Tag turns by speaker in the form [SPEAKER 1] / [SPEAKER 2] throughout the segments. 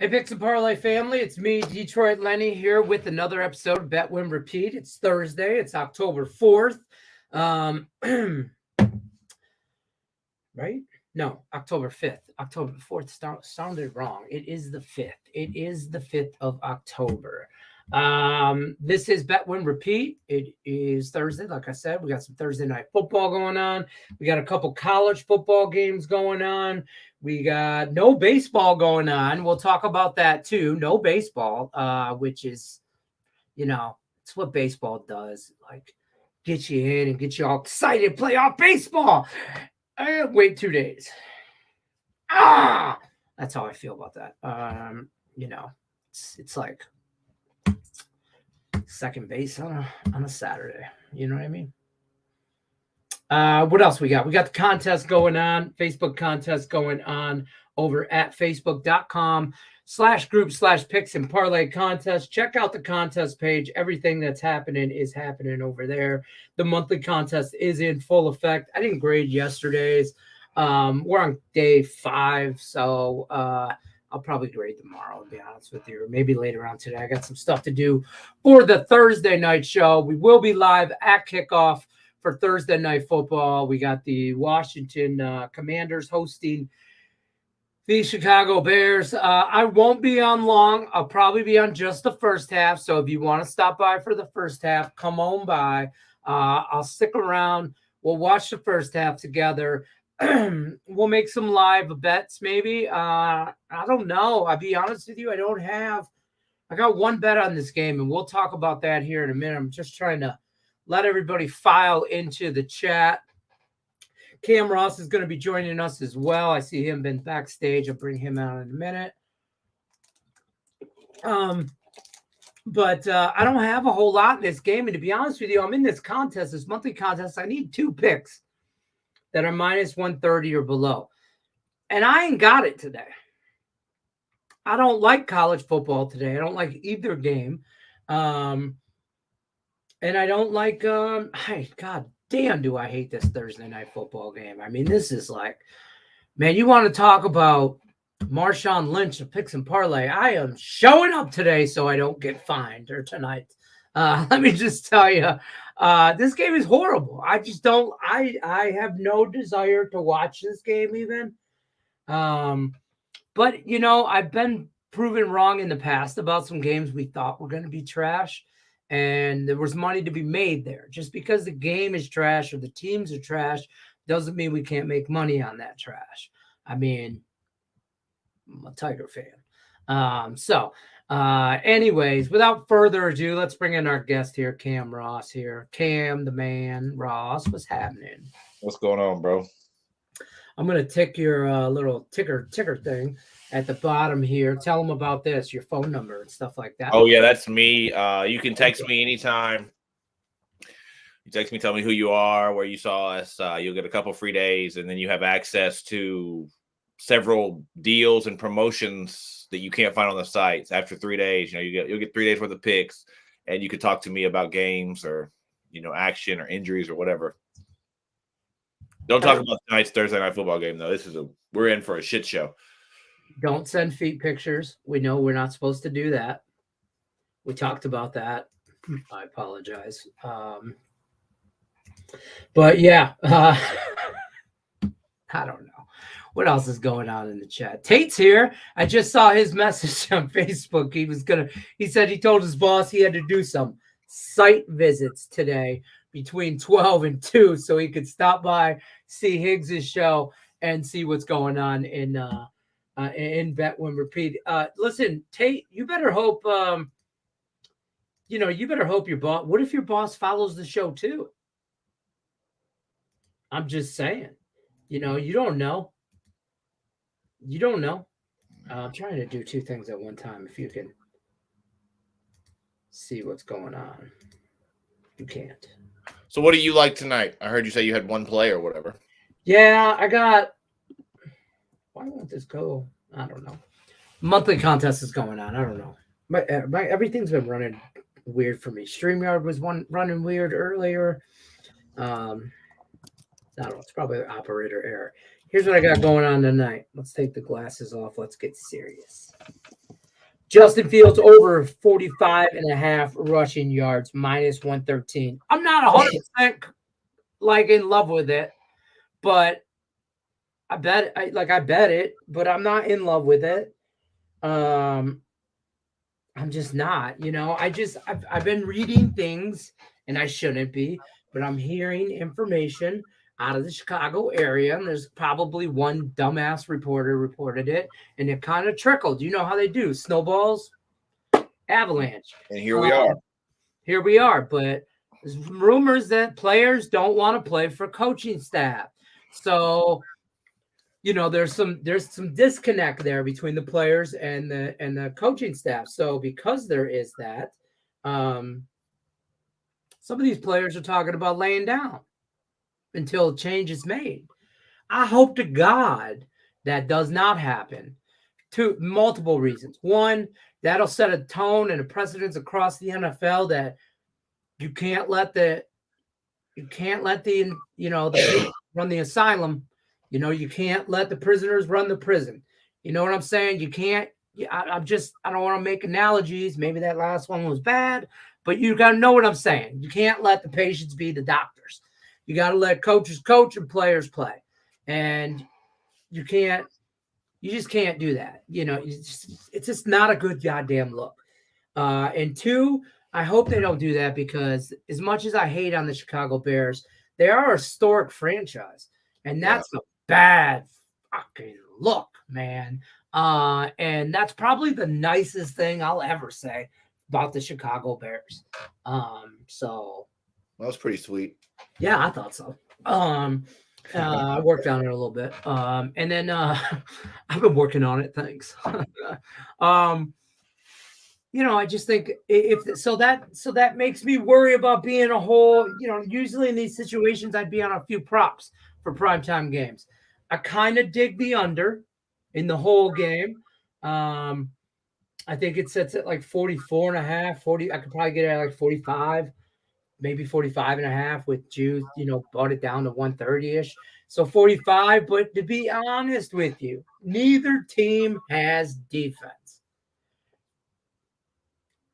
[SPEAKER 1] Hey, Picks and Parlay family, it's me, Detroit Lenny, here with another episode of Bet Win Repeat. It's Thursday, it's October 4th. Right? No, October 5th. October 4th sounded wrong. It is the 5th. It is the 5th of October. This is Bet Win Repeat. It is Thursday. Like I said, we got some Thursday night football going on. We got a couple college football games going on. We got no baseball going on. We'll talk about that too. No baseball, which is, it's what baseball does. Like, get you in and get you all excited, playoff baseball. Wait 2 days. That's how I feel about that. It's like second base on a Saturday. You know what I mean? What else we got? We got the contest going on, Facebook contest going on over at facebook.com/group/picks and parlay contest. Check out the contest page. Everything that's happening is happening over there. The monthly contest is in full effect. I didn't grade yesterday's. We're on day 5, so I'll probably grade tomorrow, to be honest with you, or maybe later on today. I got some stuff to do for the Thursday night show. We will be live at kickoff for Thursday night football. We got the Washington Commanders hosting the Chicago Bears. I won't be on long. I'll probably be on just the first half. So if you want to stop by for the first half, come on by. I'll stick around. We'll watch the first half together. We'll make some live bets maybe. I don't know. I'll be honest with you. I got one bet on this game, and we'll talk about that here in a minute. I'm just trying to let everybody file into the chat. Cam Ross is going to be joining us as well. I see him been backstage. I'll bring him out in a minute. But I don't have a whole lot in this game. And to be honest with you, I'm in this contest, this monthly contest. I need 2 picks that are minus 130 or below. And I ain't got it today. I don't like college football today. I don't like either game. And I don't like, God damn, do I hate this Thursday night football game. I mean, this is like, man, you want to talk about Marshawn Lynch of Picks and Parlay. I am showing up today so I don't get fined, or tonight. Let me just tell you, this game is horrible. I just don't, I have no desire to watch this game even. But, I've been proven wrong in the past about some games we thought were going to be trash. And there was money to be made there. Just because the game is trash or the teams are trash doesn't mean we can't make money on that trash. I mean, I'm a Tiger fan. Anyways, without further ado, let's bring in our guest here, Cam Ross here. Cam, the man, Ross, what's happening?
[SPEAKER 2] What's going on, bro?
[SPEAKER 1] I'm going to tick your little ticker thing at the bottom here. Tell them about this, your phone number and stuff like that.
[SPEAKER 2] Oh, yeah, that's me. You can text me anytime. You text me, tell me who you are, where you saw us. You'll get a couple free days, and then you have access to several deals and promotions that you can't find on the sites. After 3 days, you'll get 3 days worth of picks, and you can talk to me about games or, action or injuries or whatever. Don't talk about tonight's Thursday night football game, though. We're in for a shit show.
[SPEAKER 1] Don't send feet pictures. We know we're not supposed to do that. We talked about that. I apologize. But yeah, I don't know. What else is going on in the chat? Tate's here. I just saw his message on Facebook. He said he told his boss he had to do some site visits today between 12 and 2 so he could stop by, see Higgs's show, and see what's going on in Bet Win Repeat. Listen, Tate, you better hope your boss. What if your boss follows the show too? I'm just saying. You don't know. You don't know. I'm trying to do 2 things at one time. If you can see what's going on, you can't.
[SPEAKER 2] So what do you like tonight? I heard you say you had 1 play or whatever.
[SPEAKER 1] Yeah, I got. Why won't this go? I don't know. Monthly contest is going on. I don't know. My everything's been running weird for me. StreamYard was running weird earlier. I don't know. It's probably an operator error. Here's what I got going on tonight. Let's take the glasses off. Let's get serious. Justin Fields over 45.5 rushing yards, minus 113. I'm not 100% like in love with it, but I bet it, but I'm not in love with it. Um, I'm just not, I've been reading things and I shouldn't be, but I'm hearing information out of the Chicago area, and there's probably one dumbass reporter reported it, and it kind of trickled. You know how they do snowballs, avalanche.
[SPEAKER 2] And here we are.
[SPEAKER 1] Here we are, but there's rumors that players don't want to play for coaching staff. So there's some disconnect there between the players and the coaching staff. So because there is that, some of these players are talking about laying down until change is made. I hope to God that does not happen. Two multiple reasons. One, that'll set a tone and a precedence across the NFL that you can't let the run the asylum. You can't let the prisoners run the prison. You know what I'm saying? You can't. I don't want to make analogies. Maybe that last one was bad, but you got to know what I'm saying. You can't let the patients be the doctors. You got to let coaches coach and players play, and you just can't do that. It's just not a good goddamn look. And two, I hope they don't do that, because as much as I hate on the Chicago Bears, they are a historic franchise, and that's a bad fucking look, man. And that's probably the nicest thing I'll ever say about the Chicago Bears. So
[SPEAKER 2] that was pretty sweet.
[SPEAKER 1] Yeah, I thought so. I worked on it a little bit. And then I've been working on it. Thanks. I just think that makes me worry about being a whole, usually in these situations, I'd be on a few props for primetime games. I kind of dig the under in the whole game. I think it sets at like 44.5, 40. I could probably get it at like 45, maybe 45.5 with juice, bought it down to 130-ish. So 45, but to be honest with you, neither team has defense.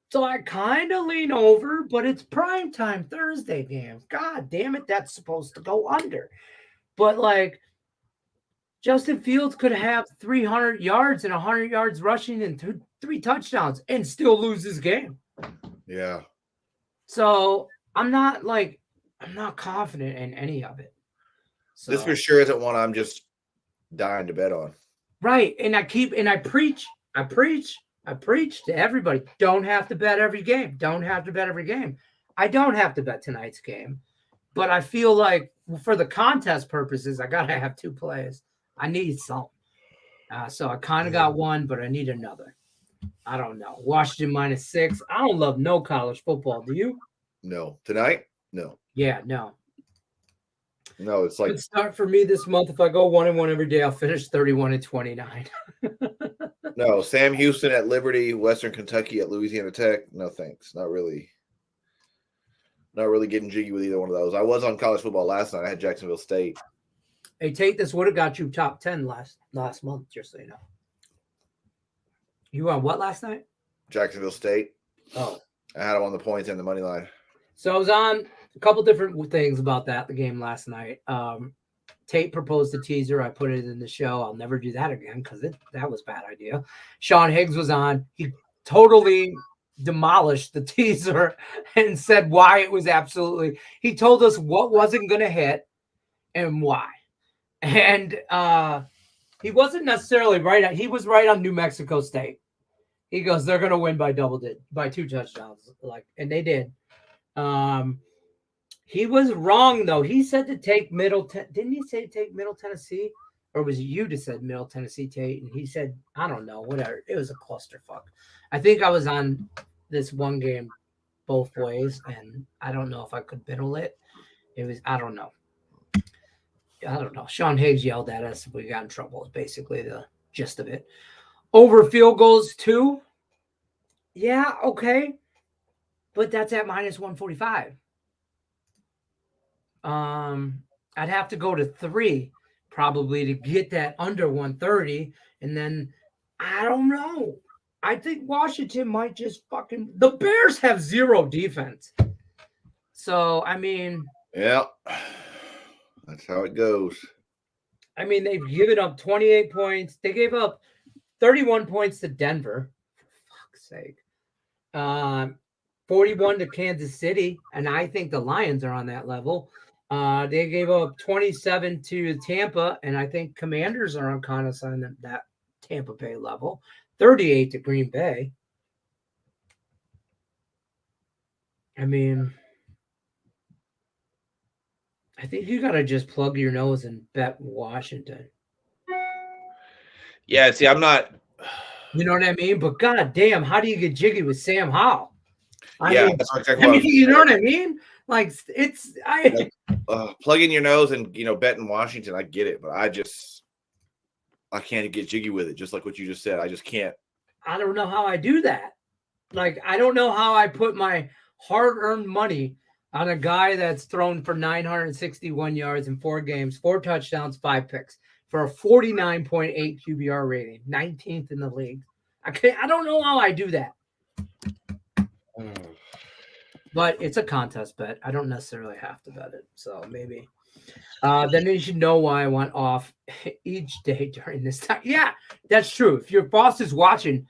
[SPEAKER 1] So I kind of lean over, but it's primetime Thursday games. God damn it, that's supposed to go under. But like Justin Fields could have 300 yards and 100 yards rushing and three touchdowns and still lose this game.
[SPEAKER 2] Yeah.
[SPEAKER 1] So I'm not confident in any of it. So,
[SPEAKER 2] this for sure isn't one I'm just dying to bet on.
[SPEAKER 1] Right. And I preach to everybody. Don't have to bet every game. Don't have to bet every game. I don't have to bet tonight's game, but I feel like for the contest purposes, I got to have two plays. I need some. So I kind of got one, but I need another. I don't know. Washington -6. I don't love no college football. Do you?
[SPEAKER 2] No. Tonight? No.
[SPEAKER 1] Yeah, no.
[SPEAKER 2] No, it's like
[SPEAKER 1] good start for me this month. If I go 1-1 every day, I'll finish 31-29.
[SPEAKER 2] No, Sam Houston at Liberty, Western Kentucky at Louisiana Tech. No thanks. Not really getting jiggy with either one of those. I was on college football last night. I had Jacksonville State.
[SPEAKER 1] Hey, Tate, this would have got you top 10 last month, just so you know. You were on what last night?
[SPEAKER 2] Jacksonville State.
[SPEAKER 1] Oh.
[SPEAKER 2] I had them on the points and the money line.
[SPEAKER 1] So I was on a couple different things about the game last night. Tate proposed a teaser. I put it in the show. I'll never do that again because that was a bad idea. Sean Higgs was on. He totally demolished the teaser and said why it was absolutely. He told us what wasn't going to hit and why. And he wasn't necessarily right. He was right on New Mexico State. He goes, they're going to win by by 2 touchdowns. And they did. He was wrong, though. He said to take Middle Didn't he say take Middle Tennessee? Or was it you that said Middle Tennessee, Tate? And he said, I don't know, whatever. It was a clusterfuck. I think I was on this one game both ways, and I don't know if I could middle it. It was, I don't know. Sean Higgs yelled at us if we got in trouble. Is basically the gist of it. Over field goals, 2. Yeah, okay. But that's at -145. I'd have to go to 3 probably to get that under 130. And then I don't know. I think Washington might just fucking. The Bears have zero defense. So, I mean.
[SPEAKER 3] Yeah. That's how it goes.
[SPEAKER 1] I mean, they've given up 28 points. They gave up 31 points to Denver. For fuck's sake. 41 to Kansas City. And I think the Lions are on that level. They gave up 27 to Tampa. And I think Commanders are on kind of on that Tampa Bay level. 38 to Green Bay. I mean, I think you got to just plug your nose and bet Washington.
[SPEAKER 2] Yeah, see, I'm not.
[SPEAKER 1] You know what I mean? But god damn, how do you get jiggy with Sam Howell?
[SPEAKER 2] That's exactly what
[SPEAKER 1] you know what I mean? Like it's
[SPEAKER 3] plugging your nose and betting Washington. I get it, but I can't get jiggy with it. Just like what you just said, I just can't.
[SPEAKER 1] I don't know how I do that. Like I don't know how I put my hard-earned money on a guy that's thrown for 961 yards in 4 games, 4 touchdowns, 5 picks for a 49.8 QBR rating, 19th in the league. I don't know how I do that. But it's a contest bet. I don't necessarily have to bet it. So maybe. Then you should know why I went off each day during this time. Yeah, that's true. If your boss is watching,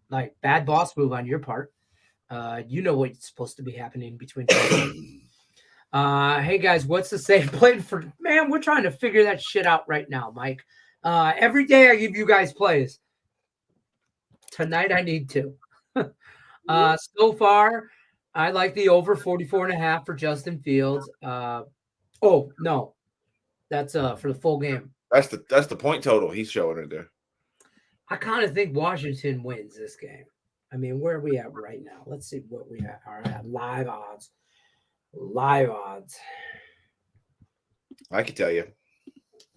[SPEAKER 1] like bad boss move on your part, you know what's supposed to be happening between. Hey guys, what's the safe play for? Man, we're trying to figure that shit out right now, Mike. Every day I give you guys plays. Tonight I need to. So far, I like the over 44.5 for Justin Fields. Oh no, that's for the full game.
[SPEAKER 3] That's the point total he's showing it there.
[SPEAKER 1] I kind of think Washington wins this game. I mean, where are we at right now? Let's see what we are at. Live odds. Live odds.
[SPEAKER 3] I can tell you.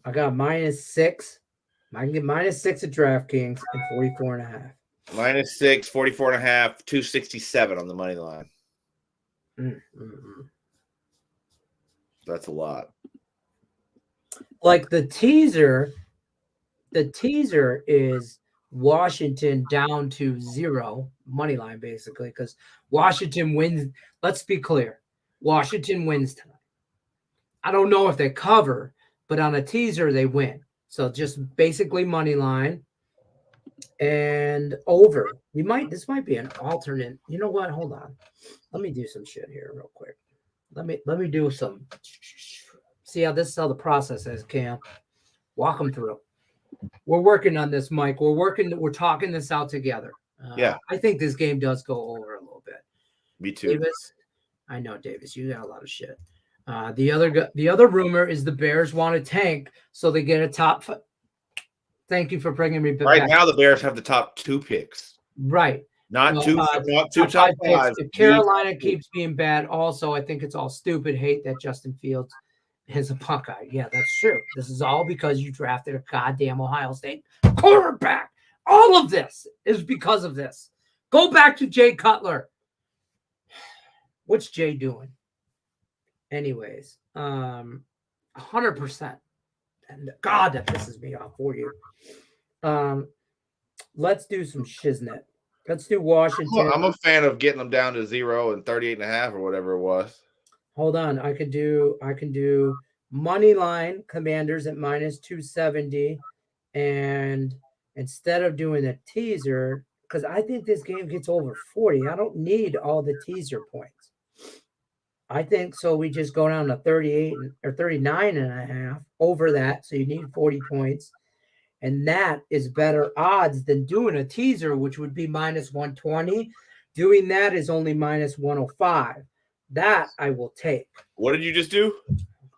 [SPEAKER 1] I got -6. I can get -6 at DraftKings and 44.5.
[SPEAKER 3] -6, 44.5, 267 on the money line. That's a lot.
[SPEAKER 1] Like the teaser is Washington down to 0 money line, basically, because Washington wins. Let's be clear. Washington wins tonight. I don't know if they cover, but on a teaser, they win. So just basically money line and over. This might be an alternate. You know what? Hold on. Let me do some shit here real quick. Let me do some. See how this is how the process is, Cam. Walk them through. We're working on this, Mike. We're talking this out together.
[SPEAKER 3] Yeah.
[SPEAKER 1] I think this game does go over a little bit.
[SPEAKER 3] Me too.
[SPEAKER 1] Davis, I know, Davis, you got a lot of shit. The other rumor is the Bears want to tank, so they get a top. Thank you for bringing me back.
[SPEAKER 3] Right now, the Bears have the top 2 picks.
[SPEAKER 1] Right.
[SPEAKER 3] Not two top 5.
[SPEAKER 1] If Carolina keeps being bad, also, I think it's all stupid hate that Justin Fields is a Buckeye. Yeah, that's true. This is all because you drafted a goddamn Ohio State quarterback. All of this is because of this. Go back to Jay Cutler. What's Jay doing? Anyways, 100%. And God, that pisses me off for you. Let's do some shiznit. Let's do Washington.
[SPEAKER 3] I'm a fan of getting them down to 0 and 38.5 or whatever it was.
[SPEAKER 1] Hold on. I can do money line Commanders at -270. And instead of doing a teaser, because I think this game gets over 40. I don't need all the teaser points. I think so. We just go down to 38 or 39.5 over that. So you need 40 points. And that is better odds than doing a teaser, which would be -120. Doing that is only -105. That I will take.
[SPEAKER 3] What did you just do?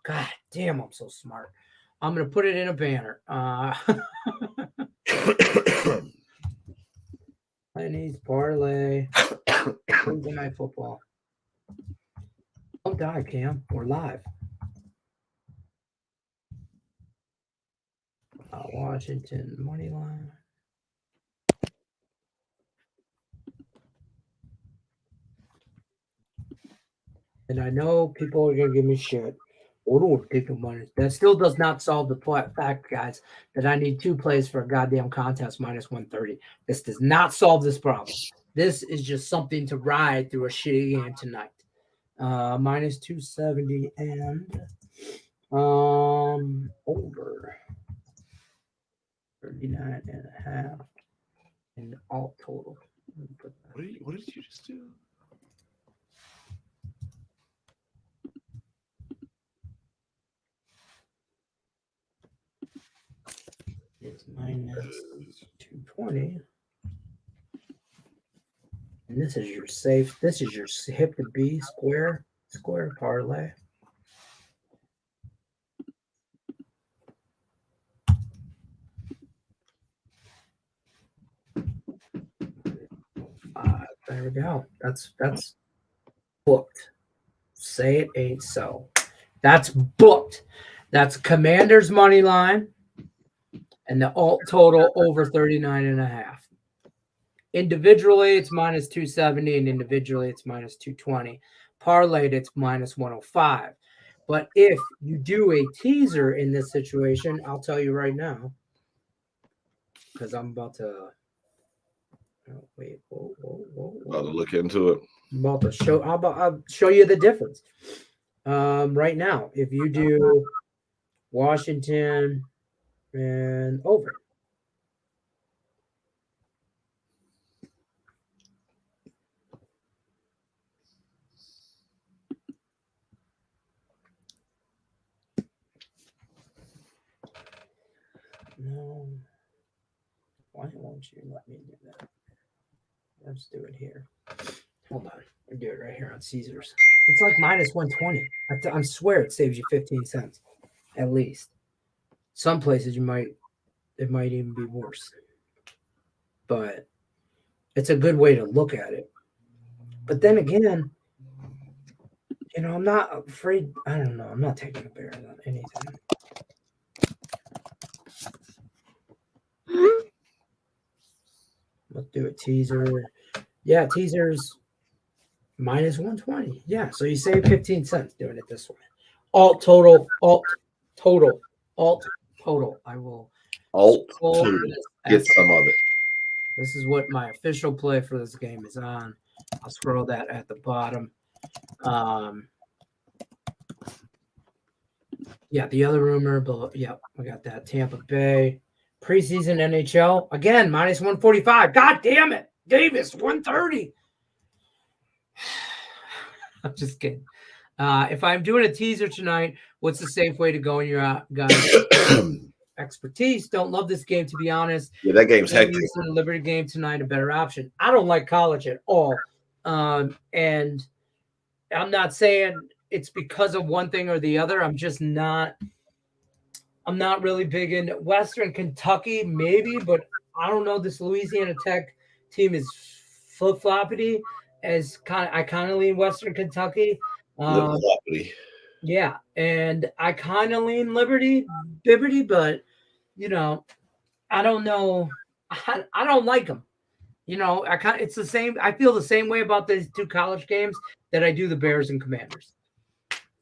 [SPEAKER 1] God damn, I'm so smart. I'm going to put it in a banner. Chinese parlay. Thursday Night Football. Don't die, Cam. We're live. Washington money line. And I know people are going to give me shit. That still does not solve the fact, guys, that I need 2 plays for a goddamn contest minus 130. This does not solve this problem. This is just something to ride through a shitty game tonight. Minus 270 and over 39.5 and alt total.
[SPEAKER 3] What did you just do?
[SPEAKER 1] It's minus 220. And this is your safe. This is your hip to B square parlay. There we go. That's booked. Say it ain't so. That's booked. That's Commander's money line and the alt total over 39.5. Individually, it's minus 270, and individually, it's minus 220. Parlayed, it's minus 105. But if you do a teaser in this situation, I'll tell you right now, because I'm about to. Oh, wait, whoa.
[SPEAKER 3] About to look into it.
[SPEAKER 1] I'm about to show. I'll show you the difference. Right now, if you do Washington and over. No. Why won't you let me do that? Let's do it here. Hold on. We'll do it right here on Caesars. It's like minus 120. I swear it saves you 15 cents at least. Some places it might even be worse. But it's a good way to look at it. But then again, I'm not afraid. I don't know. I'm not taking the Bears on anything. Let's do a teaser. Yeah, teasers minus 120. Yeah, so you save 15 cents doing it this way. Alt total. I will
[SPEAKER 3] alt total. Get some of it.
[SPEAKER 1] This is what my official play for this game is on. I'll scroll that at the bottom. Yeah, the other rumor, but yeah, we got that Tampa Bay preseason NHL again minus 145. God damn it, Davis 130. I'm just kidding. If I'm doing a teaser tonight, what's the safe way to go in your guys? Expertise. Don't love this game, to be honest.
[SPEAKER 3] Yeah, that game's hectic.
[SPEAKER 1] The Liberty game tonight, a better option. I don't like college at all. And I'm not saying it's because of one thing or the other. I'm not really big in Western Kentucky, maybe, but I don't know. This Louisiana Tech team is flip-floppity. I kind of lean Western Kentucky. Yeah, and I kind of lean Liberty, but I don't know. I don't like them. It's the same. I feel the same way about these 2 college games that I do the Bears and Commanders.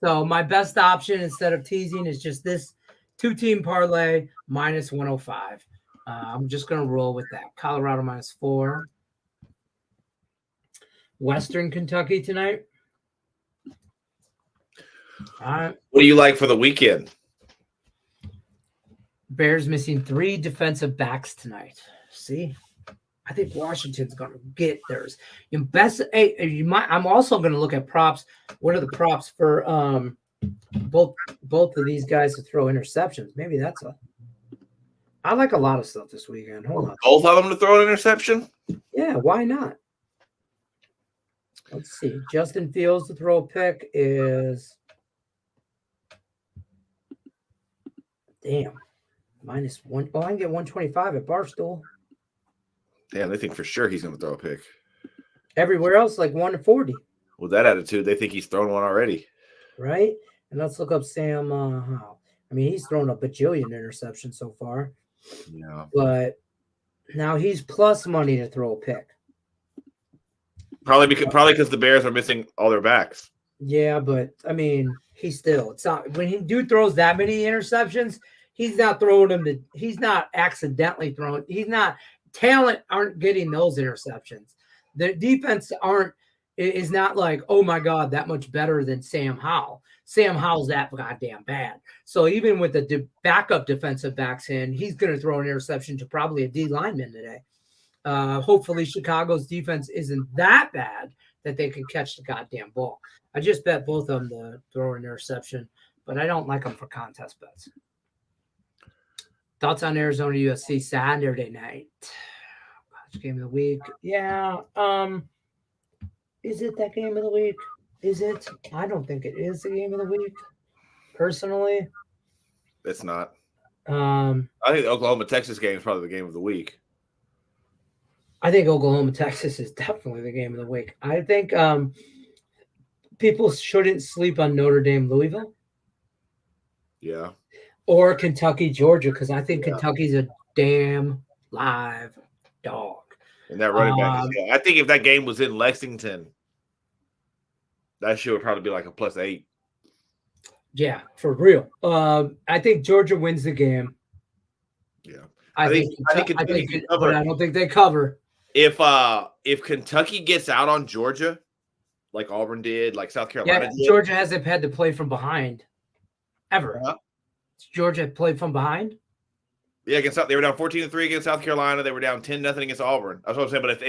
[SPEAKER 1] So my best option instead of teasing is just this 2-team parlay minus 105. I'm just going to roll with that. Colorado minus 4. Western Kentucky tonight.
[SPEAKER 3] What do you like for the weekend?
[SPEAKER 1] Bears missing 3 defensive backs tonight. See, I think Washington's going to get theirs. I'm also going to look at props. What are the props for both of these guys to throw interceptions? Maybe I like a lot of stuff this weekend. Hold on.
[SPEAKER 3] Both of them to throw an interception?
[SPEAKER 1] Yeah, why not? Let's see. Justin Fields to throw a pick is minus 1. Oh, I can get 125 at Barstool.
[SPEAKER 3] Yeah, they think for sure he's going to throw a pick.
[SPEAKER 1] Everywhere else, like 140.
[SPEAKER 3] With that attitude, they think he's thrown one already.
[SPEAKER 1] Right? And let's look up Sam Howell. I mean, he's thrown a bajillion interceptions so far.
[SPEAKER 3] Yeah.
[SPEAKER 1] But now he's plus money to throw a pick.
[SPEAKER 3] Probably because the Bears are missing all their backs.
[SPEAKER 1] Yeah, but I mean, it's not when he dude throws that many interceptions, he's not throwing them he's not accidentally throwing, he's not talent aren't getting those interceptions. The defense is not like, oh my God, that much better than Sam Howell. Sam Howell's that goddamn bad. So even with the backup defensive backs in, he's going to throw an interception to probably a D lineman today. Hopefully Chicago's defense isn't that bad that they can catch the goddamn ball. I just bet both of them to throw an interception, but I don't like them for contest bets. Thoughts on Arizona USC Saturday night? Game of the week. Yeah. Is it that game of the week? Is it? I don't think it is the game of the week. Personally,
[SPEAKER 3] It's not.
[SPEAKER 1] I
[SPEAKER 3] think the Oklahoma Texas game is probably the game of the week.
[SPEAKER 1] I think Oklahoma Texas is definitely the game of the week. I think people shouldn't sleep on Notre Dame Louisville.
[SPEAKER 3] Yeah.
[SPEAKER 1] Or Kentucky Georgia, because I think Kentucky's a damn live dog.
[SPEAKER 3] And that running back I think if that game was in Lexington, that shit would probably be like a +8.
[SPEAKER 1] Yeah, for real. I think Georgia wins the game.
[SPEAKER 3] Yeah.
[SPEAKER 1] I think Kentucky but I don't think they cover.
[SPEAKER 3] If Kentucky gets out on Georgia, like Auburn did, like South Carolina did.
[SPEAKER 1] Georgia hasn't had to play from behind ever.
[SPEAKER 3] Uh-huh.
[SPEAKER 1] Georgia played from behind?
[SPEAKER 3] Yeah, they were down 14-3 against South Carolina. They were down 10-0 against Auburn. That's what I'm saying. But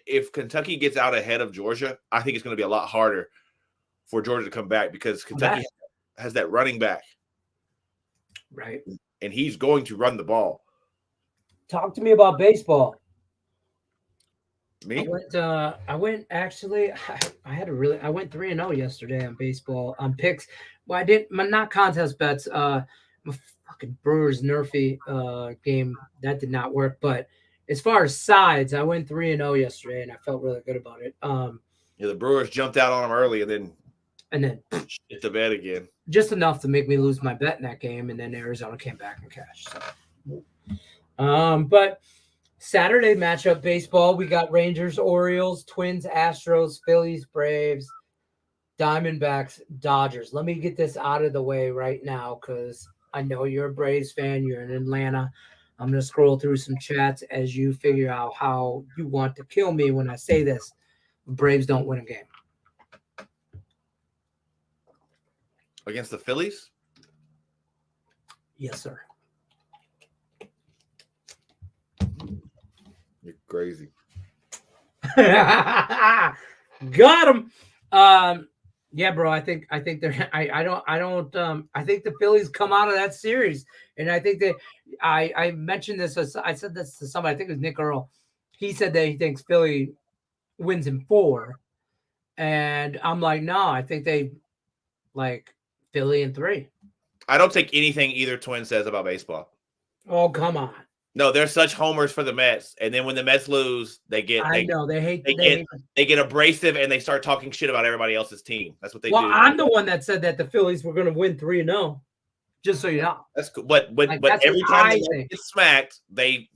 [SPEAKER 3] if Kentucky gets out ahead of Georgia, I think it's going to be a lot harder for Georgia to come back because Kentucky has that running back.
[SPEAKER 1] Right.
[SPEAKER 3] And he's going to run the ball.
[SPEAKER 1] Talk to me about baseball.
[SPEAKER 3] Me?
[SPEAKER 1] I went 3-0 yesterday on baseball on picks. Well, I didn't not contest bets. My fucking Brewers Nerfy game that did not work. But as far as sides, I went 3-0 yesterday, and I felt really good about it.
[SPEAKER 3] The Brewers jumped out on them early, and then hit the bed again.
[SPEAKER 1] Just enough to make me lose my bet in that game, and then Arizona came back and cashed. So, but Saturday matchup baseball, we got Rangers, Orioles, Twins, Astros, Phillies, Braves, Diamondbacks, Dodgers. Let me get this out of the way right now because I know you're a Braves fan. You're in Atlanta. I'm going to scroll through some chats as you figure out how you want to kill me when I say this. Braves don't win a game.
[SPEAKER 3] Against the Phillies?
[SPEAKER 1] Yes, sir.
[SPEAKER 3] You're crazy.
[SPEAKER 1] Got him. Yeah, bro. I think they're. I think the Phillies come out of that series, and I think I mentioned this. I said this to somebody. I think it was Nick Earl. He said that he thinks Philly wins in 4, and I'm like, no. I think they Philly in 3.
[SPEAKER 3] I don't take anything either twin says about baseball.
[SPEAKER 1] Oh, come on.
[SPEAKER 3] No, they're such homers for the Mets, and then when the Mets lose, they get abrasive and they start talking shit about everybody else's team. That's what they do.
[SPEAKER 1] Well, I'm the one that said that the Phillies were going to win 3-0. Just so you know.
[SPEAKER 3] That's cool. But every time they get smacked, they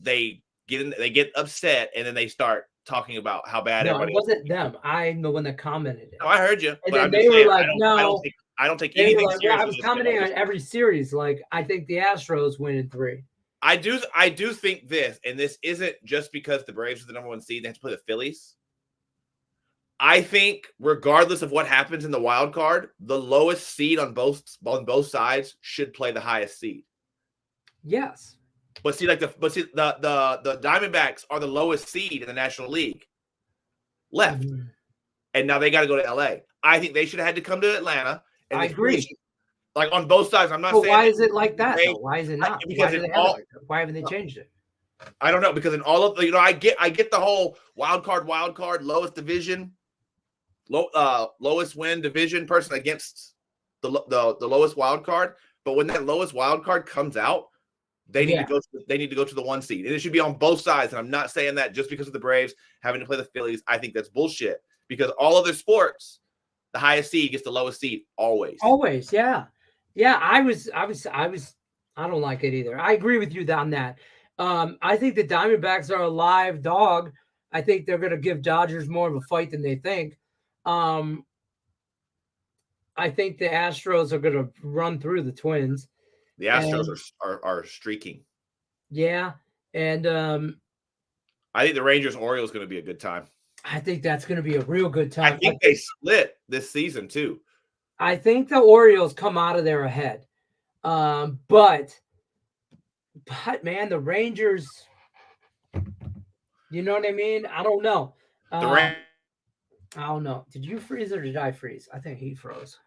[SPEAKER 3] get upset and then they start talking about how bad everybody.
[SPEAKER 1] It wasn't them. I'm the one that commented it.
[SPEAKER 3] No, I heard you.
[SPEAKER 1] And then they were like, "No."
[SPEAKER 3] I don't take anything seriously.
[SPEAKER 1] I was commenting on every series. Like, I think the Astros win in 3.
[SPEAKER 3] I do think this, and this isn't just because the Braves are the number 1 seed, they have to play the Phillies. I think regardless of what happens in the wild card, the lowest seed on both sides should play the highest seed.
[SPEAKER 1] Yes.
[SPEAKER 3] But the Diamondbacks are the lowest seed in the National League left. Mm-hmm. And now they got to go to LA. I think they should have had to come to Atlanta. And
[SPEAKER 1] I agree.
[SPEAKER 3] Like on both sides, I'm not saying.
[SPEAKER 1] Why is it like that? Why is it not?
[SPEAKER 3] Because
[SPEAKER 1] why haven't they changed it?
[SPEAKER 3] I don't know. Because in all of I get the whole wild card, lowest division, lowest win division person against the lowest wild card. But when that lowest wild card comes out, they need to go. They need to go to the 1 seed, and it should be on both sides. And I'm not saying that just because of the Braves having to play the Phillies. I think that's bullshit. Because all other sports, the highest seed gets the lowest seed always.
[SPEAKER 1] Always, yeah. I don't like it either. I agree with you on that. I think the Diamondbacks are a live dog. I think they're going to give Dodgers more of a fight than they think. I think the Astros are going to run through the Twins.
[SPEAKER 3] The Astros are streaking.
[SPEAKER 1] Yeah, and
[SPEAKER 3] I think the Rangers Orioles going to be a good time.
[SPEAKER 1] I think that's going to be a real good time.
[SPEAKER 3] I think they split this season too.
[SPEAKER 1] I think the Orioles come out of there ahead, but man, the Rangers. You know what I mean? I don't know. I don't know. Did you freeze or did I freeze? I think he froze.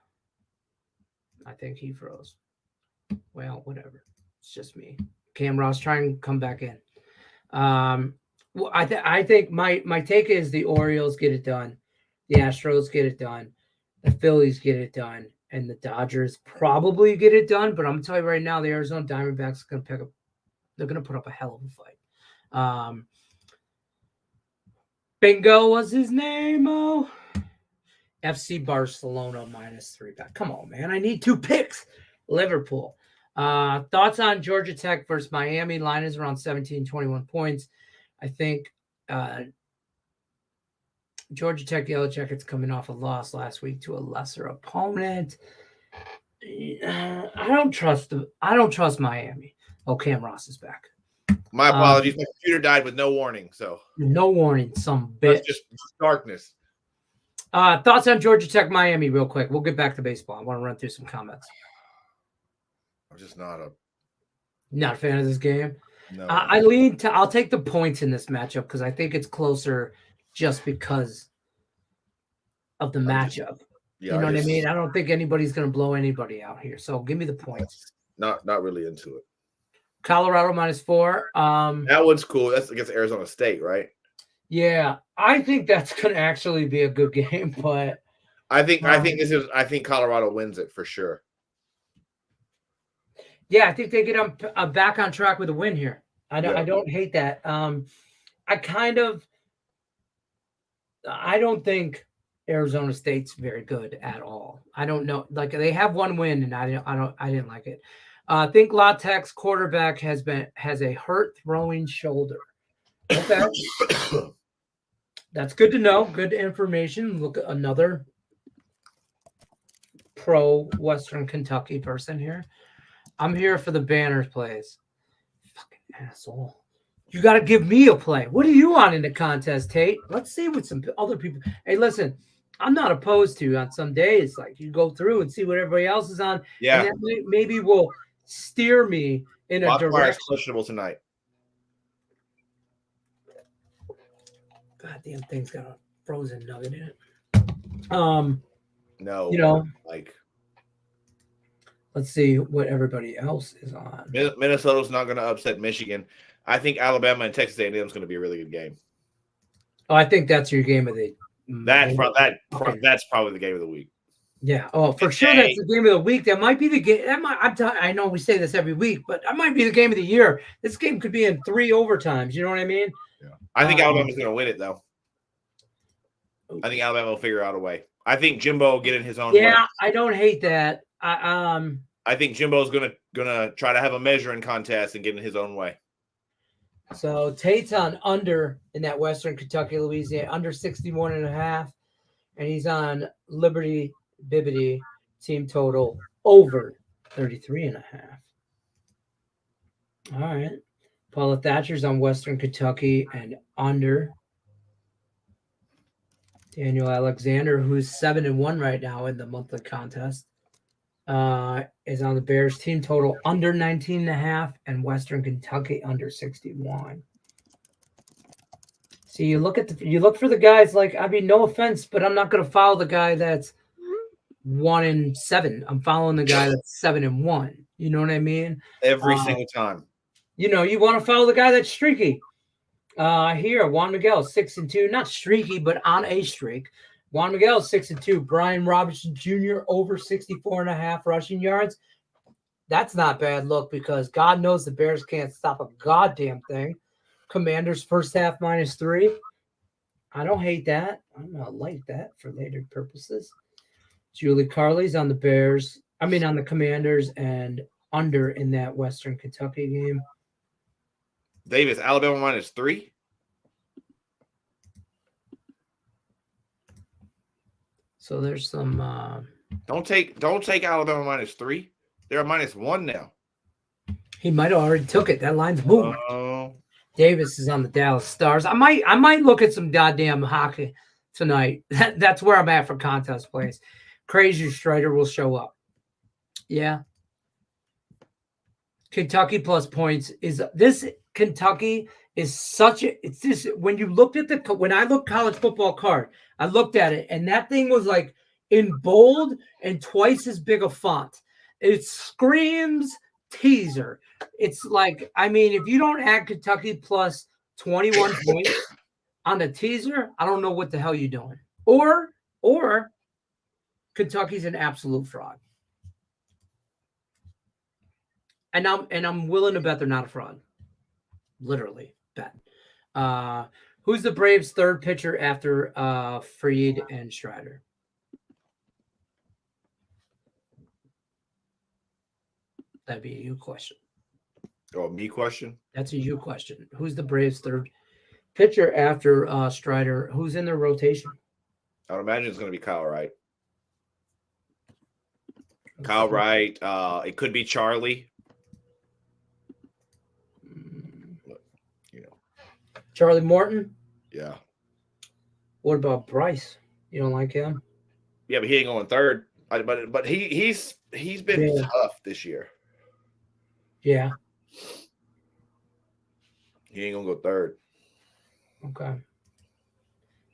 [SPEAKER 1] Well, whatever. It's just me. Cam Ross, try and come back in. Well, I think my take is the Orioles get it done, the Astros get it done, the Phillies get it done, and the Dodgers probably get it done. But I'm gonna tell you right now, the Arizona Diamondbacks are gonna pick up. They're gonna put up a hell of a fight. Bingo was his name. Oh, FC Barcelona -3. Come on, man. I need 2 picks. Liverpool. Thoughts on Georgia Tech versus Miami? Line is around 17, 21 points. I think Georgia Tech Yellow Jackets coming off a loss last week to a lesser opponent. I don't trust Miami. Oh, Cam Ross is back.
[SPEAKER 3] My apologies. My computer died with no warning. So
[SPEAKER 1] no warning, some bitch.
[SPEAKER 3] That's just darkness.
[SPEAKER 1] Thoughts on Georgia Tech Miami real quick. We'll get back to baseball. I want to run through some comments.
[SPEAKER 3] I'm just not a
[SPEAKER 1] fan of this game.
[SPEAKER 3] No.
[SPEAKER 1] I'll take the points in this matchup because I think it's closer just because of the matchup. You know what I mean? I don't think anybody's going to blow anybody out here. So give me the points.
[SPEAKER 3] Not really into it.
[SPEAKER 1] Colorado -4.
[SPEAKER 3] That one's cool. That's against Arizona State, right?
[SPEAKER 1] Yeah, I think that's going to actually be a good game, but
[SPEAKER 3] I think Colorado wins it for sure.
[SPEAKER 1] Yeah, I think they get back on track with a win here. I don't hate that. I don't think Arizona State's very good at all. I don't know. Like they have one win, and I didn't like it. I think La Tech's quarterback has a hurt throwing shoulder. Okay. That's good to know. Good information. Look at another pro Western Kentucky person here. I'm here for the banners plays. Fucking asshole. You got to give me a play. What are you on in the contest, Tate? Let's see what some other people. Hey, listen, I'm not opposed to on some days. Like you go through and see what everybody else is on.
[SPEAKER 3] Yeah.
[SPEAKER 1] And that maybe will steer me in a direction.
[SPEAKER 3] Questionable tonight.
[SPEAKER 1] Goddamn thing's got a frozen nugget in it.
[SPEAKER 3] No,
[SPEAKER 1] let's see what everybody else is on.
[SPEAKER 3] Minnesota's not going to upset Michigan. I think Alabama and Texas A&M is going to be a really good game.
[SPEAKER 1] Oh, I think that's your game of the.
[SPEAKER 3] That's probably the game of the week.
[SPEAKER 1] Yeah. Oh, for sure, that's the game of the week. That might be the game. I know we say this every week, but that might be the game of the year. This game could be in 3 overtimes. You know what I mean?
[SPEAKER 3] Yeah. I think Alabama's going to win it, though. I think Alabama will figure out a way. I think Jimbo will get in his own way.
[SPEAKER 1] Yeah, I don't hate that.
[SPEAKER 3] I think Jimbo's gonna try to have a measuring contest and get in his own way.
[SPEAKER 1] So Tate's on under in that Western Kentucky, Louisiana, under 61.5, and he's on Liberty Bibbity team total over 33.5. All right. Paula Thatcher's on Western Kentucky and under. Daniel Alexander, who's 7-1 right now in the monthly contest, is on the Bears team total under 19.5 and Western Kentucky under 61. See, you look for the guys like, I mean, no offense, but I'm not going to follow the guy that's 1-7. I'm following the guy that's 7-1. You know what I mean?
[SPEAKER 3] Every single time.
[SPEAKER 1] You want to follow the guy that's streaky. Here, Juan Miguel 6-2, not streaky, but on a streak. Juan Miguel 6-2. Brian Robinson Jr. over 64.5 rushing yards. That's not bad look because God knows the Bears can't stop a goddamn thing. Commanders first half -3. I don't hate that. I'm not like that for later purposes. Julie Carley's on the Bears. I mean on the Commanders and under in that Western Kentucky game.
[SPEAKER 3] Davis, Alabama -3.
[SPEAKER 1] So there's some
[SPEAKER 3] Don't take Alabama -3. They're a -1 now.
[SPEAKER 1] He might have already took it. That line's moving.
[SPEAKER 3] Oh,
[SPEAKER 1] Davis is on the Dallas Stars. I might look at some goddamn hockey tonight. That's where I'm at for contest plays. Crazy Strider will show up. Yeah. Kentucky plus points is this. Kentucky is such a. It's this when you looked at when I looked college football card, I looked at it and that thing was like in bold and twice as big a font. It screams teaser. It's like, I mean, if you don't add Kentucky plus 21 points on the teaser, I don't know what the hell you're doing. Or Kentucky's an absolute fraud. And I'm willing to bet they're not a fraud. Literally bet. Who's the Braves' third pitcher after Fried and Strider? That'd be a you question.
[SPEAKER 3] Oh, me question?
[SPEAKER 1] That's a you question. Who's the Braves' third pitcher after Strider? Who's in their rotation?
[SPEAKER 3] I would imagine it's going to be Kyle Wright. Kyle Wright. It could be Charlie.
[SPEAKER 1] Charlie Morton?
[SPEAKER 3] Yeah.
[SPEAKER 1] What about Bryce? You don't like him?
[SPEAKER 3] Yeah, but he ain't going third. But he's been tough this year.
[SPEAKER 1] Yeah.
[SPEAKER 3] He ain't gonna go third.
[SPEAKER 1] Okay.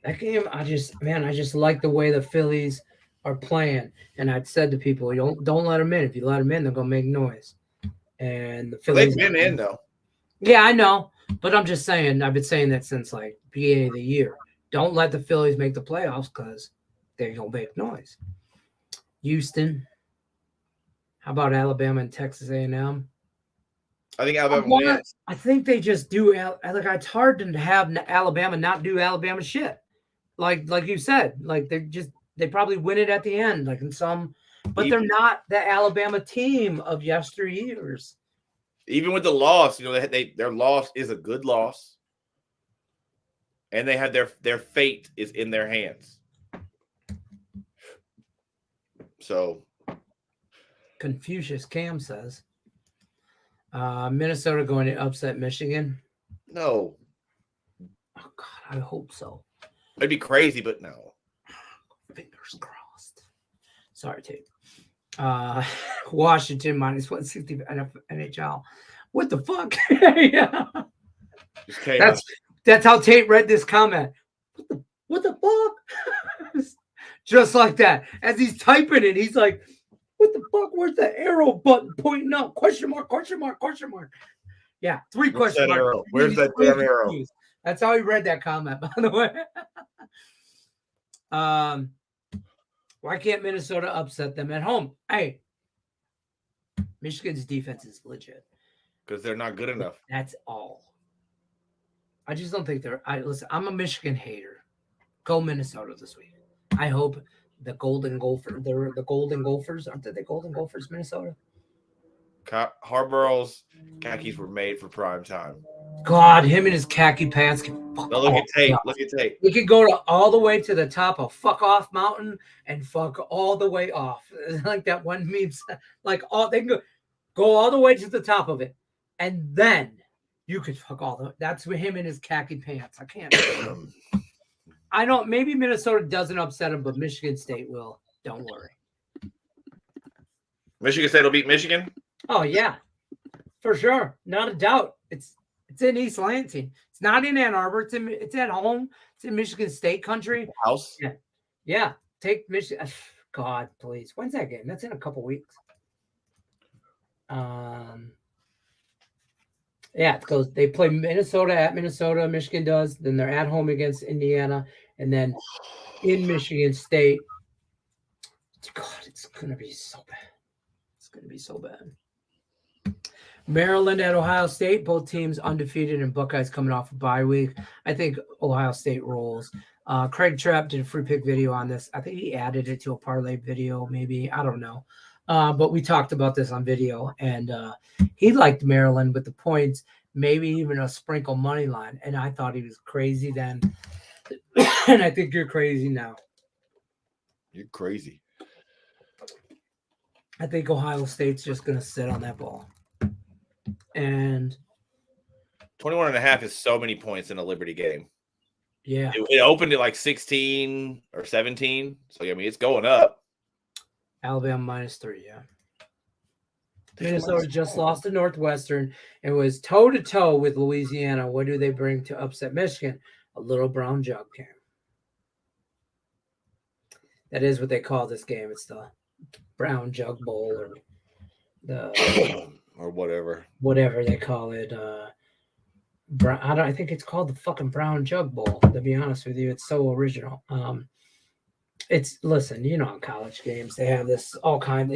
[SPEAKER 1] That game, I just like the way the Phillies are playing. And I'd said to people, don't let them in. If you let them in, they're gonna make noise. And the Phillies
[SPEAKER 3] They've been in though.
[SPEAKER 1] Yeah, I know. But I'm just saying, I've been saying that since like beginning of the year. Don't let the Phillies make the playoffs because they're gonna make noise. Houston. How about Alabama and Texas A&M?
[SPEAKER 3] I think Alabama wins.
[SPEAKER 1] I think they just do. Like it's hard to have Alabama not do Alabama shit. Like you said, like they probably win it at the end, like in some. But they're not the Alabama team of yesteryears. Even
[SPEAKER 3] with the loss, their loss is a good loss, and they have their fate is in their hands. So,
[SPEAKER 1] Confucius Cam says, Minnesota going to upset Michigan.
[SPEAKER 3] No.
[SPEAKER 1] Oh God, I hope so.
[SPEAKER 3] It'd be crazy, but no.
[SPEAKER 1] Fingers crossed. Sorry, Tate. Washington minus 160 NHL. What the fuck? Yeah. That's how Tate read this comment. What the fuck? Just like that. As he's typing it, he's like, what the fuck? Where's the arrow button pointing up? Question mark, question mark, question mark. Yeah, 3 question marks.
[SPEAKER 3] Arrow? Where's that damn arrow?
[SPEAKER 1] That's how he read that comment, by the way. Why can't Minnesota upset them at home? Hey, Michigan's defense is legit.
[SPEAKER 3] Because they're not good enough.
[SPEAKER 1] That's all. I just don't think they're. Listen, I'm a Michigan hater. Go Minnesota this week. I hope the Golden Gophers. They're the Golden Gophers, aren't they? The Golden Gophers, Minnesota.
[SPEAKER 3] Harbaughl's khakis were made for prime time.
[SPEAKER 1] God, him and his khaki pants can fuck
[SPEAKER 3] look
[SPEAKER 1] off.
[SPEAKER 3] at Tate. Look at Tate.
[SPEAKER 1] He could go all the way to the top of Fuck Off Mountain and fuck all the way off. Like that one meme. Like they can go all the way to the top of it, and then you could fuck all the. That's with him in his khaki pants. I can't. I don't. Maybe Minnesota doesn't upset him, but Michigan State will. Don't worry.
[SPEAKER 3] Michigan State will beat Michigan.
[SPEAKER 1] Oh yeah, for sure, not a doubt. It's in East Lansing. It's not in Ann Arbor. It's at home. It's in Michigan State country.
[SPEAKER 3] House.
[SPEAKER 1] Yeah. Take Michigan. God, please. When's that game? That's in a couple weeks. Yeah, it goes. They play Minnesota at Minnesota. Michigan does. Then they're at home against Indiana, and then in Michigan State. God, it's gonna be so bad. It's gonna be so bad. Maryland at Ohio State, both teams undefeated, and Buckeyes coming off a bye week. I think Ohio State rolls. Craig Trapp did a free pick video on this. I think he added it to a parlay video, maybe. I don't know. But we talked about this on video, and he liked Maryland with the points, maybe even a sprinkle money line. And I thought he was crazy then. And I think you're crazy now.
[SPEAKER 3] You're crazy.
[SPEAKER 1] I think Ohio State's just going to sit on that ball. And
[SPEAKER 2] 21.5 is so many points in a Liberty game.
[SPEAKER 1] yeah.
[SPEAKER 2] It opened at like 16 or 17. So, I mean, it's going up.
[SPEAKER 1] Alabama -3, yeah. Minnesota just lost to Northwestern and was toe-to-toe with Louisiana. What do they bring to upset Michigan? A little brown jug game. That is what they call this game. It's the Brown Jug Bowl or the
[SPEAKER 2] or whatever
[SPEAKER 1] they call it. I think it's called the fucking Brown Jug Bowl. To be honest with you, it's so original. Listen, on college games they have this all kind.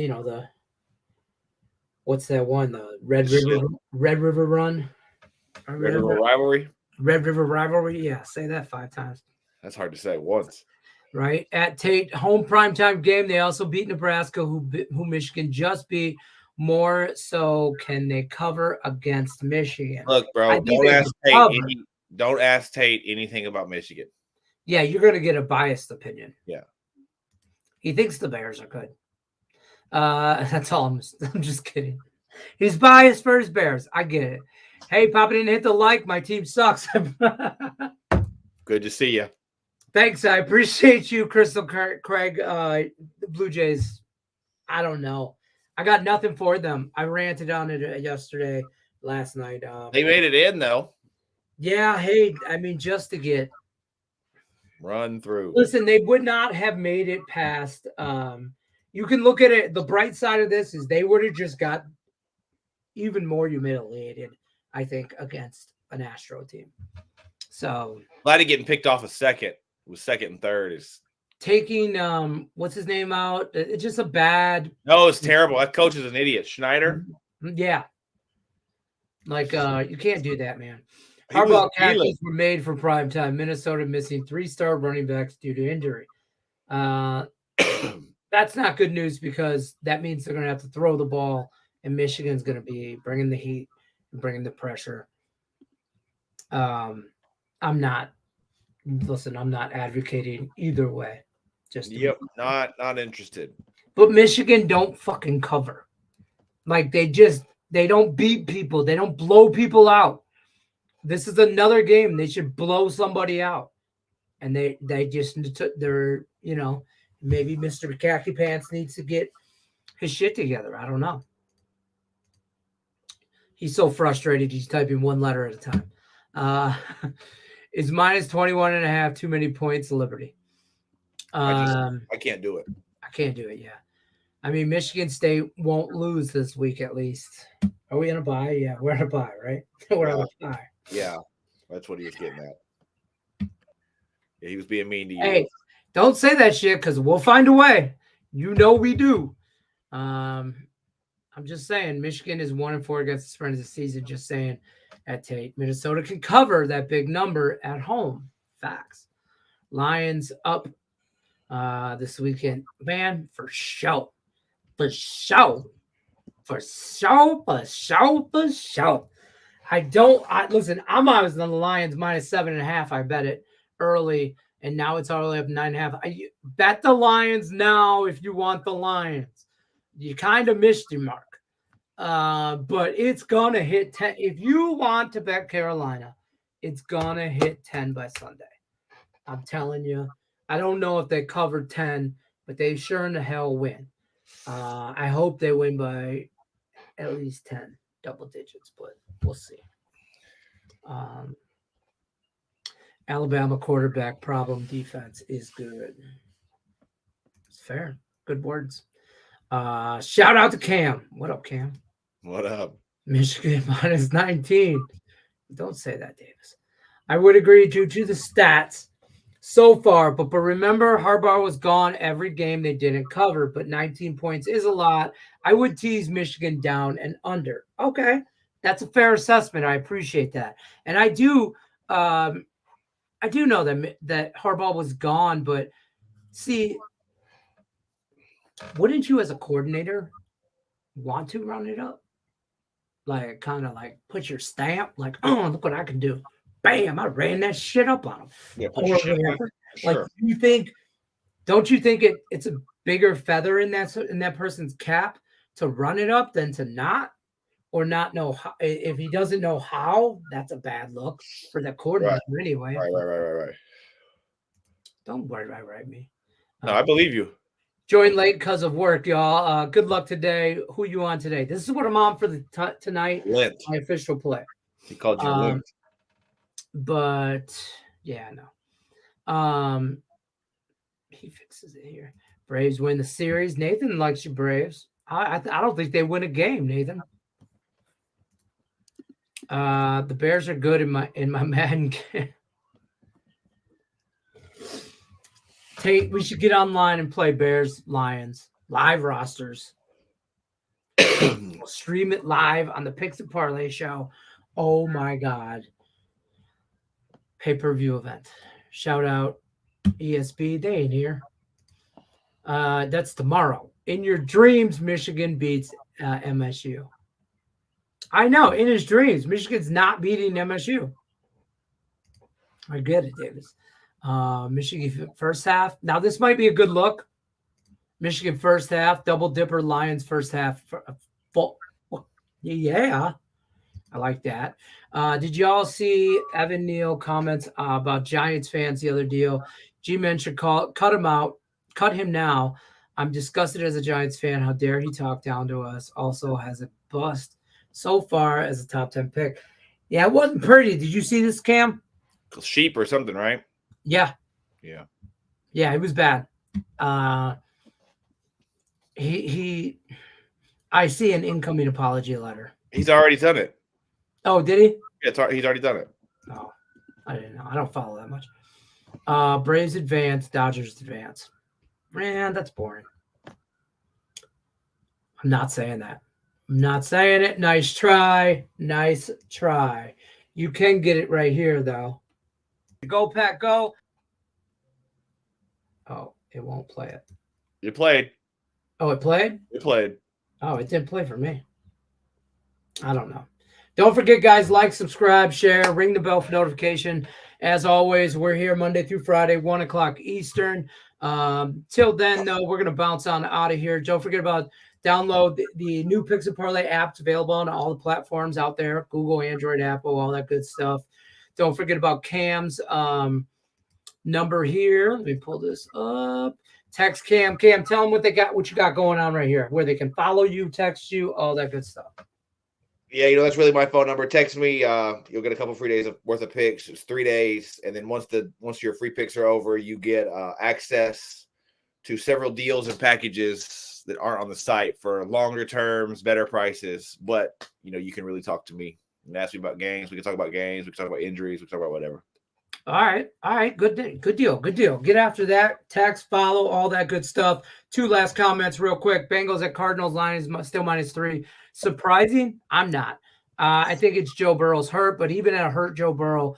[SPEAKER 1] What's that one? The Red River Run.
[SPEAKER 2] Red River Rivalry.
[SPEAKER 1] Red River Rivalry. Yeah, say that 5 times.
[SPEAKER 2] That's hard to say once.
[SPEAKER 1] Right at Tate, home primetime game. They also beat Nebraska, who Michigan just beat. More so, can they cover against Michigan?
[SPEAKER 2] Look, bro, don't ask Tate anything about Michigan.
[SPEAKER 1] Yeah, you're gonna get a biased opinion.
[SPEAKER 2] Yeah,
[SPEAKER 1] he thinks the Bears are good. That's all. I'm just kidding. He's biased for his Bears. I get it. Hey, Papa didn't hit the like. My team sucks.
[SPEAKER 2] Good to see you.
[SPEAKER 1] Thanks. I appreciate you, Crystal Craig. The Blue Jays. I don't know. I got nothing for them. I ranted on it last night.
[SPEAKER 2] They made it in, though.
[SPEAKER 1] Yeah. Hey, I mean, just to get
[SPEAKER 2] run through.
[SPEAKER 1] Listen, they would not have made it past. You can look at it. The bright side of this is they would have just got even more humiliated, I think, against an Astro team. So
[SPEAKER 2] glad of getting picked off a second. With second and third is
[SPEAKER 1] taking what's his name out. It's just a bad.
[SPEAKER 2] No, it's terrible. That coach is an idiot. Schneider.
[SPEAKER 1] Yeah. Like you can't do that, man. Harbaugh Khakis were made for prime time. Minnesota missing 3-star running backs due to injury. That's not good news because that means they're going to have to throw the ball, and Michigan's going to be bringing the heat and bringing the pressure. I'm not advocating either way.
[SPEAKER 2] Not interested.
[SPEAKER 1] But Michigan don't fucking cover. Like they don't beat people. They don't blow people out. This is another game. They should blow somebody out. And they're maybe Mr. Khaki Pants needs to get his shit together. I don't know. He's so frustrated. He's typing one letter at a time. Is minus 21.5 too many points, Liberty?
[SPEAKER 2] I can't do it.
[SPEAKER 1] I can't do it, yeah. I mean, Michigan State won't lose this week at least. Are we in a bye? Yeah, we're in a bye, right? We're in a bye.
[SPEAKER 2] Yeah, that's what he was getting at. Yeah, he was being mean to you.
[SPEAKER 1] Hey, don't say that shit because we'll find a way. You know we do. I'm just saying, Michigan is 1-4 against the spread of the season. Just saying at Tate. Minnesota can cover that big number at home. Facts. Lions up this weekend. Man, for sure. For sure. For sure. For sure. For sure. Listen, I'm always on the Lions minus 7.5. I bet it early, and now it's all the way up 9.5. I bet the Lions now if you want the Lions. You kind of missed your mark. But it's going to hit 10. If you want to bet Carolina, it's going to hit 10 by Sunday. I'm telling you. I don't know if they covered 10, but they sure in the hell win. I hope they win by at least 10 double digits, but we'll see. Alabama quarterback problem defense is good. It's fair. Good words. Shout out to Cam. What up, Cam?
[SPEAKER 2] What up?
[SPEAKER 1] Michigan minus 19. Don't say that, Davis. I would agree due to the stats so far, but remember, Harbaugh was gone every game they didn't cover, but 19 points is a lot. I would tease Michigan down and under. Okay, that's a fair assessment. I appreciate that, and I do know that Harbaugh was gone, but see, wouldn't you as a coordinator want to run it up? Like, kind of like put your stamp, like, oh, look what I can do. Bam, I ran that shit up on him.
[SPEAKER 2] Yeah,
[SPEAKER 1] like, don't you think it's a bigger feather in that person's cap to run it up than to not, or not know how. If he doesn't know how, that's a bad look for the coordinator anyway.
[SPEAKER 3] Right.
[SPEAKER 1] Don't worry, right me.
[SPEAKER 2] No, I believe you.
[SPEAKER 1] Join late because of work, y'all. Good luck today. Who you on today? This is what I'm on for the tonight.
[SPEAKER 2] Lint.
[SPEAKER 1] My official play.
[SPEAKER 2] He called you lint.
[SPEAKER 1] But yeah, no. He fixes it here. Braves win the series. Nathan likes your Braves. I don't think they win a game, Nathan. The Bears are good in my Madden game. Tate, we should get online and play Bears Lions live rosters. We'll stream it live on the Picks and Parlay show. Oh my God. Pay-per-view event. Shout out ESP. They ain't here. That's tomorrow. In your dreams, Michigan beats MSU. I know, in his dreams, Michigan's not beating MSU. I get it, Davis. Michigan first half. Now, this might be a good look. Michigan first half, double dipper, Lions first half. Yeah, I like that. Did you all see Evan Neal comments about Giants fans the other deal? G-Men should cut him out. Cut him now. I'm disgusted as a Giants fan. How dare he talk down to us? Also has a bust so far as a top 10 pick. Yeah, it wasn't pretty. Did you see this, Cam?
[SPEAKER 2] Sheep or something, right?
[SPEAKER 1] Yeah, it was bad. I see an incoming apology letter.
[SPEAKER 2] He's already done it.
[SPEAKER 1] Oh, did he?
[SPEAKER 2] Yeah, he's already done it.
[SPEAKER 1] Oh, I didn't know. I don't follow that much. Braves advance, Dodgers advance. Man, that's boring. I'm not saying that. I'm not saying it. Nice try. Nice try. You can get it right here, though. Go, Pat, go. Oh, it won't play it.
[SPEAKER 2] You played.
[SPEAKER 1] Oh, it played?
[SPEAKER 2] You played.
[SPEAKER 1] Oh, it didn't play for me. I don't know. Don't forget, guys, like, subscribe, share, ring the bell for notification. As always, we're here Monday through Friday, 1 o'clock Eastern. Till then, though, we're going to bounce on out of here. Don't forget about download the new Picks and Parlay apps available on all the platforms out there, Google, Android, Apple, all that good stuff. Don't forget about Cam's number here. Let me pull this up. Text Cam. Cam, tell them what you got going on right here, where they can follow you, text you, all that good stuff.
[SPEAKER 3] Yeah, that's really my phone number. Text me. You'll get a couple free days worth of picks. It's 3 days, and then once your free picks are over, you get access to several deals and packages that aren't on the site for longer terms, better prices. But you can really talk to me and ask me about games. We can talk about games. We can talk about injuries. We can talk about whatever.
[SPEAKER 1] All right. Good deal. Get after that. Text, follow, all that good stuff. 2 last comments real quick. Bengals at Cardinals. Line is still -3. Surprising? I'm not. I think it's Joe Burrow's hurt, but even at a hurt Joe Burrow,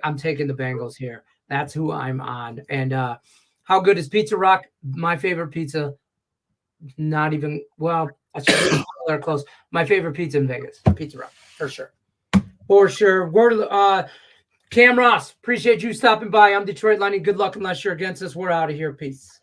[SPEAKER 1] I'm taking the Bengals here. That's who I'm on. And how good is Pizza Rock? My favorite pizza. Not even, well, I should they're close. My favorite pizza in Vegas. Pizza Rock, for sure. Cam Ross, appreciate you stopping by. I'm Detroit Lightning. Good luck unless you're against us. We're out of here. Peace.